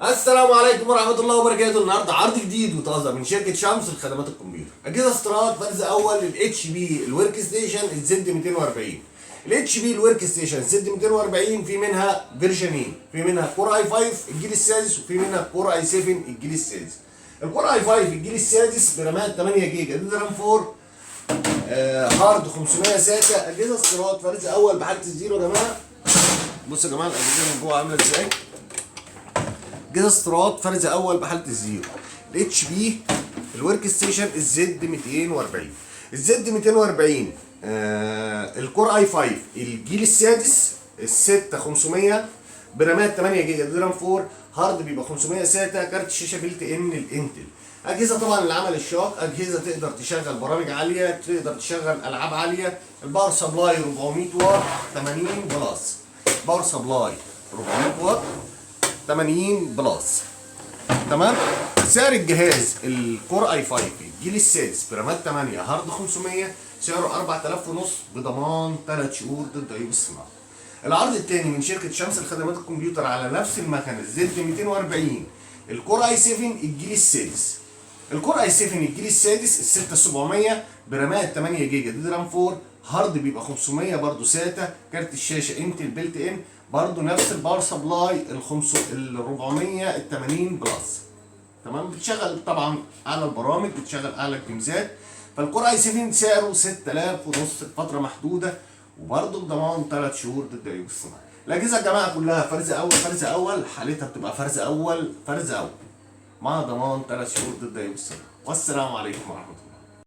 السلام عليكم ورحمة الله وبركاته. النهارده عرض جديد وطازة من شركة شمس لخدمات الكمبيوتر. أجهزة استيراد فرز أول للاتش بي الورك ستيشن الزد 240. الاتش بي الورك ستيشن الزد 240 في منها فيرجنين، في منها كور اي 5 الجيل السادس وفي منها كور اي 7 الجيل السادس. الكور اي 5 الجيل السادس برامات 8 جيجا دي رام 4 هارد 500 ساتا. أجهزة استيراد فرز أول بحالة الزيرو يا جماعة. بصوا يا جماعة الأجهزة من جوه عاملة ازاي. أجهزة استيراد فرز أول بحالة الزيرو. الاتش بي الورك ستيشن الزد 240. الزد 240 الكور اي 5 الجيل السادس الستة 500 برامات 8 جيجا دي رام 4 هارد بيبقى 500 ساتا. كارت الشاشة بيلت ان الانتل. أجهزة طبعا للعمل الشاق، أجهزة تقدر تشغل برامج عالية، تقدر تشغل ألعاب عالية. الباور سبلاي 400 واط 80 بلس. باور سبلاي 400 واط 80 بلس. تمام. سعر الجهاز الكور اي 5 الجيل السادس برامات 8 هارد 500 سعره 4000 ونص بضمان 3 شهور ضد عيوب الصناعه. العرض الثاني من شركه شمس لخدمات الكمبيوتر على نفس المكنه الزد 240 الكور اي 7 الجيل السادس. الكور اي 7 الجيل السادس ال 6700 برامات 8 جيجا دي رام 4 هارد بيبقى 500 برضه ساتا. كارت الشاشه انتل بيلت ان برضه نفس الباور سبلاي ال 400 ال 80 بلس. تمام. بتشغل طبعا اعلى البرامج، بتشغل اعلى الجيمزات. فالكور اي 7 سعره 6000 ونص فتره محدوده وبرضه بضمان 3 شهور ضد عيوب الصناعه. الاجهزه يا جماعه كلها فرز اول فرز اول، حالتها بتبقى فرز اول فرز اول مع ضمان 3 شهور ضد عيوب الصناعه. والسلام عليكم ورحمه الله.